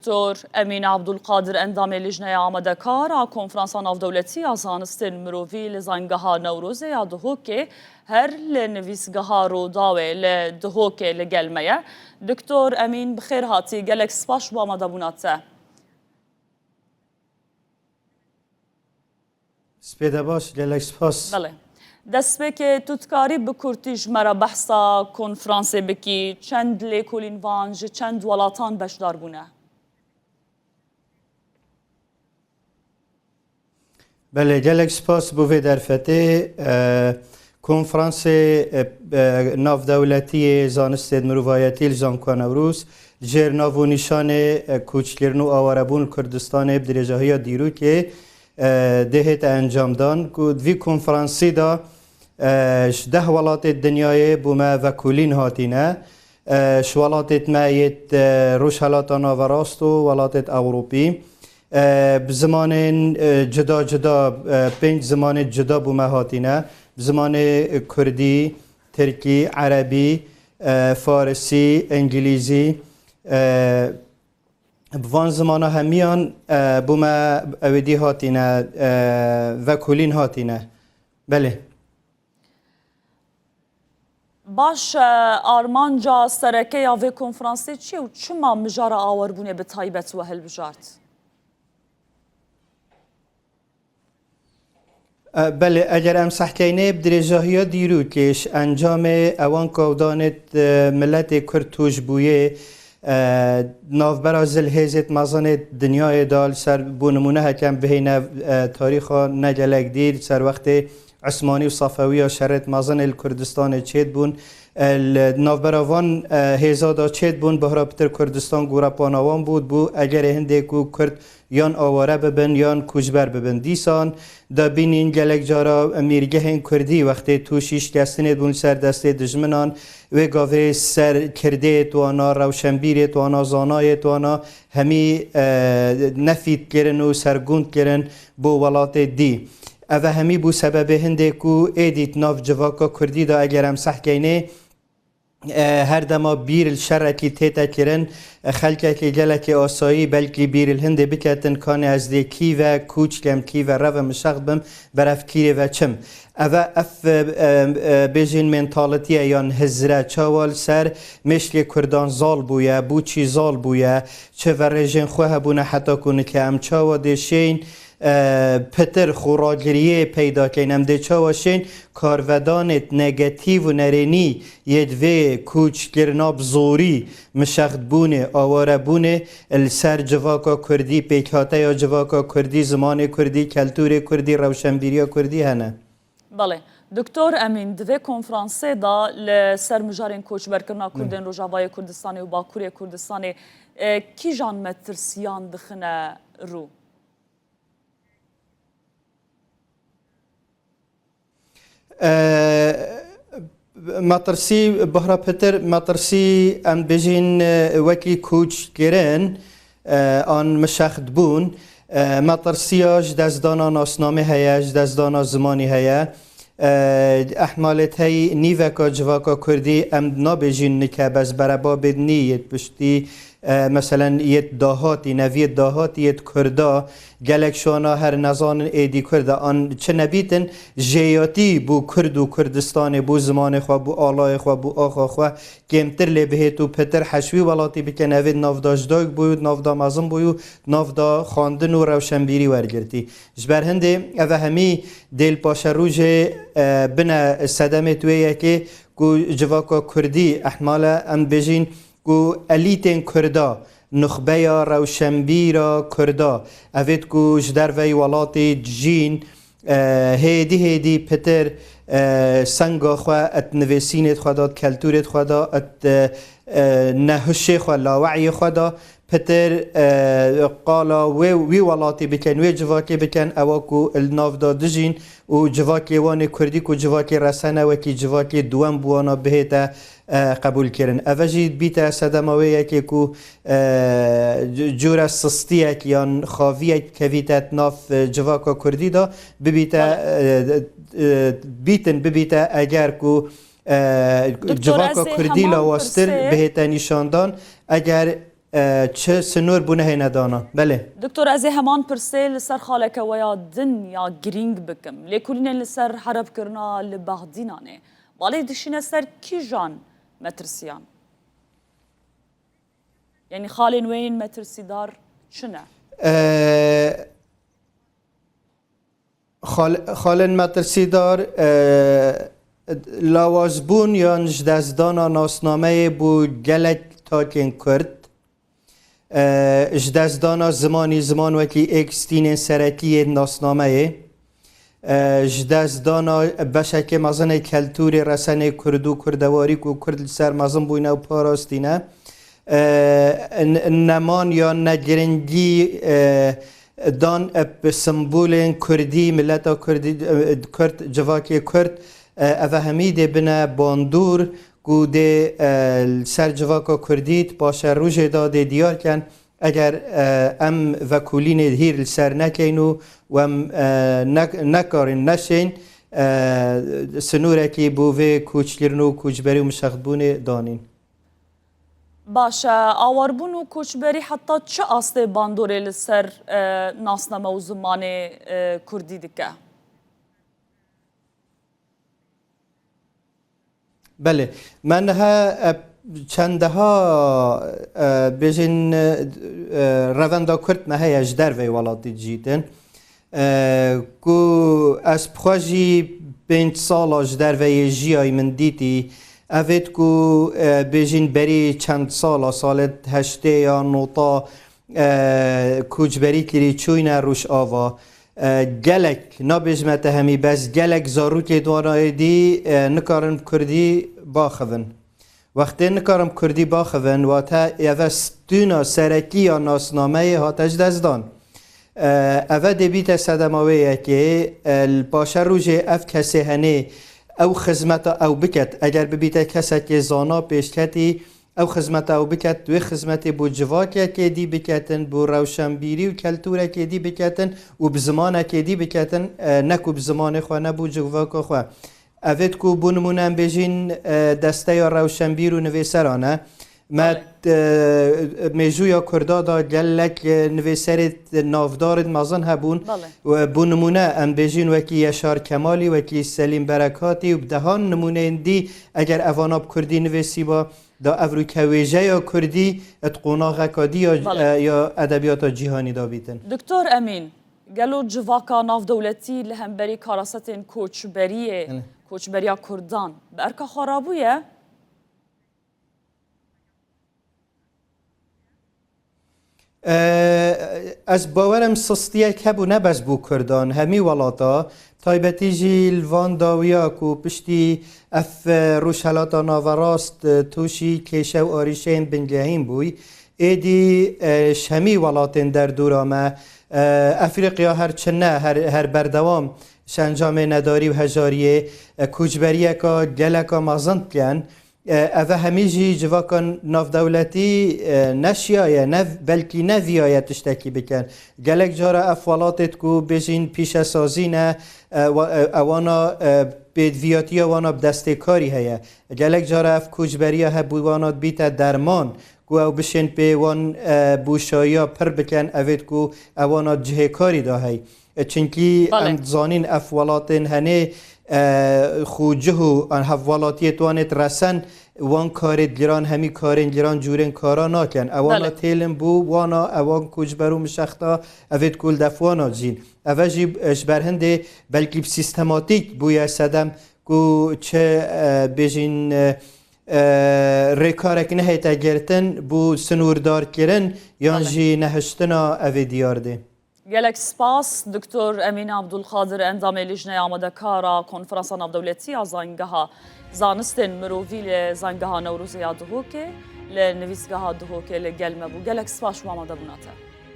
دکتر امین عبدالقادر اندام لجنه آماده‌کار کنفرانس ناودولتی زانستن مروی لزنگها نوروز یا دهوکه هر لنویسگها رو داوه لدهوکه لگلمه. دکتر امین بخیر هاتی گلک سپاش با آماده بوناته. سپیده باش گلک سپاس. بله. دست بکه تودکاری بکرتیج مرا بحثا کنفرانس بکی چند لیکولین وانج چند ولاتان بشدار بونه. بله گلک سپاس بوی درفته کنفرانس ناو دولتی زانست مروایتی لزانکو نوروز جر ناو نشان کوچکرنو آواربون کردستان بدرجه دیرو که دهت انجام دان که وی کنفرانسی دا 10 ولات دنیای بوما وکولین هاتینه شوالات مایت روشالات ناوراست و ولات اوروپی بزمان جدا جدا 5 زمان جدا بوما هاتینه زمان کردی، ترکی، عربی، فارسی، انگلیزی بوان زمان همیان بوما اودی هاتینه و کلین هاتینه. بله باش آرمانجا سرکه یا وی کنفرانسی چی و چما مجارا آور بونه به تایبت و هل بجارت؟ بله اگر ام صحکینه بدرجه دیرو کش انجام اوان کودانت ملت کرد توش بویه ناو برازل هزت مزان دنیای دال سر بونمونه هکم بهینه تاریخ نجلک دیر سر وقت عثمانی و صفوی و شرط مزان الکردستان چید بون ناو براوان هزادا چید بون بهرابتر کردستان گورا پاناوان بود بو اگر هنده کو کرد یان آواره ببن یان کوچبر ببن دیسان دا بینین گلک جارا میرگه هن کردی وقتی توشیش کستنید بون سر دست دجمنان و گاوه سر کرده توانا روشنبیر توانا زانای توانا همی نفید کرن و سرگوند کرن بو ولات دی اوه همی بو سبب هنده کو ایدیت ناف جواکا کردی دا اگرم صحکینه هر دما بیر الشرکی تیتا کرن خلکه که گلک آسایی بلکی بیر الهنده بکتن کان از دی کی و کوچ کم کی و رو مشغل بم برف کیره و چم اوه اف بیجین منطالتی یان هزره چاوال سر مشک کردان زال بویا بو چی زال بویا چه و رژین خواه بونه حتی کنه که ام چاوا دیشین پتر خوراگریه پیدا کنم ده چاوشین کارودانت نگاتیو و نرینی یدوه کوچ گرناب زوری مشخد بونه آواره بونه السر جواکا کردی پیکاته یا جواکا کردی زمان کردی کلتور کردی روشنبیری کردی هنه. بله دکتر امین دوی کنفرانسی دا لسر مجارین کوچ برکرنا کردن روجاوای کردستانی و باکوری کردستانی کی جان مترسیان دخنه رو؟ مطرسی بهرا پتر مطرسی ام بجین وکی کوچ گرن آن مشخد بون مطرسیاش دزدانا ناسنامه هیا دزدانا زمانی هیا احمالت هی نیوکا جواکا کردی ام نابجین نکه بز برابا بدنی یت بشتی مثلا یت دهاتی نوید دهاتی یت کردا گلک شوانا هر نزان ایدی کرده آن چه نبیتن جیاتی بو کرد و کردستان بو زمان خواه بو آلای خواه بو آخا خواه کمتر لبهت و پتر حشوی ولاتی بکن اوید نافداجداگ بوید نافدا مازم بوید نافدا خاندن و روشنبیری ورگرتی جبر هنده اوه همی دیل پاشا روژ بنا صدمه تویه که جواکا کردی احمالا ام بجین کو الیتن کردا نخبه یا روشنبیرا کردا اوید کو جدر وی ولاتی جین هیدی پتر سنگا خواه ات نویسینت خواه داد کلتورت خواه داد ات نهشه خواه لاوعی خواه داد پتر قالا وی ولاتی بکن وی جواکی بکن اواکو الناف دادجین و جواکی وان کردی کو جواکی رسانه وکی جواکی دوام بوانا بهتا قبول کردن. اوجی بیت صدماویه که کو جور سستیه که یان خواهیه که ویتت ناف جواکا کردی دا ببیتن اگر کو جواکا کردی لواستر بهتا نشاندان اگر چه سنور بونه هینه دانا بله دکتور از همان پرسه لسر خالک ویا دنیا گرینگ بکم لیکولین لسر حرب کرنا لبغدینانه بالی دشینه سر کی جان مترسیان یعنی خالین وین مترسیدار چنه خالن مترسیدار لاوازبون یا نجدزدانا ناسنامه بو گلک تاکن کرد جدزدانا زمان وکی اکستین سرکی ناسنامه جدزدانا بشک مزن کلتور رسانه کردو کردواری کو کرد سر مزن بوینه و پاراستینه نمان یا نگرنگی دان به سمبول کردی ملت کرد جواکی کرد اوه همیده بنا باندور گوده سر جواکا کردیت باشه روژه داده دیار کن اگر ام وکولین هیر سر نکنو و ام نکارن نشین سنوره که بوه کوچگرنو کوچبری و مشخبون دانین باشه آواربون و کوچبری حتی چه آسته باندوره لسر ناسنامه و زمان کردی دکه؟ بله من ها چندها بیشین رواندا کرد مه اجدر و ولاتی جیتن کو از بخواجی 5 سال اجدر و یجیای من دیتی اوید کو بیشین بری چند سالت هشته یا نوتا کوچبری کری چوین روش آوا گلک نبیجمت همی بس گلک زاروتی دوانای دی نکارم کردی باخون وقتی نکارم کردی باخون و تا اوستونا سرکی یا ناسنامه هاتش دزدان اوه دبیت صدماویه که الباشر روژه اف کسی هنه او خدمت او بکت اگر ببیت کسی که زانا پیشکتی او خدمت او بکت دوی خدمت بو جواکه که دی بکتن بو روشنبیری و کلتوره که دی بکتن و بزمانه که دی بکتن نکو بزمان خواه نبو جواکه خواه اوید کو بو نمونم بجین دسته یا روشنبیر و نویسرانه مد میجویا کردا دا گلک نویسرت نافدارت مازن هبون و بو نمونه ام بجین وکی یشار کمالی وکی سلیم برکاتی و بدهان نمونه دی اگر اواناب کردی نویسی با دا افروکویجه یا کردی اتقونا کادی یا ادبیات جهانی دا بیتن دکتور امین گلو جواکا ناف دولتی لهمبری کاراستین کوچبریا کردان برکا خرابویه از باورم سستیه کبو نبز بو کردان همی ولاتا تایبتی جی الوان داویا کو پشتی اف روشهلاتا ناوراست توشی کشه و آریشین بنگهیم بوی ایدی شمی ولاتین در دورامه افریقیا هر چنه هر بردوام شنجام نداری و هجاریه کوچبریه که گلکا مازند کن اوه همیجی جواکان ناف دولتی نشیایه بلکی نویایه تشتکی بکن گلک جارا افوالاتت کو بجین پیش سازینه اوانا بیدویاتی وانا بدسته کاری هیا گلک جارا اف کوچبری ها بوانات بیت درمان کو او بشین پی وان بوشایا پر بکن اوید کو اوانات جه کاری دا هی چنکی امزانین افوالاتین هنه خوجهو ان حوالاتی توانت رسن وان کارت گران همی کارن گران جورن کارا ناکن اوانا تیلم بو وانا اوان کوچبرو مشختا اوید کل دفوانا جین اوجی اشبرهنده بلکی سیستماتیک بویا سدم کو چه بجین ریکارک نهیتا گرتن بو سنوردار کرن یانجی نهشتنا اویدیارده گلک سپاس دکتور امین عبدالقادر اندام لجنه آماده کارا کنفرانس نافدولتی از زنگها زانستن مرووی لزنگها نوروزی دهوکه لنویسگاه دهوکه لگلمه بو گلک سپاس و آماده بوناته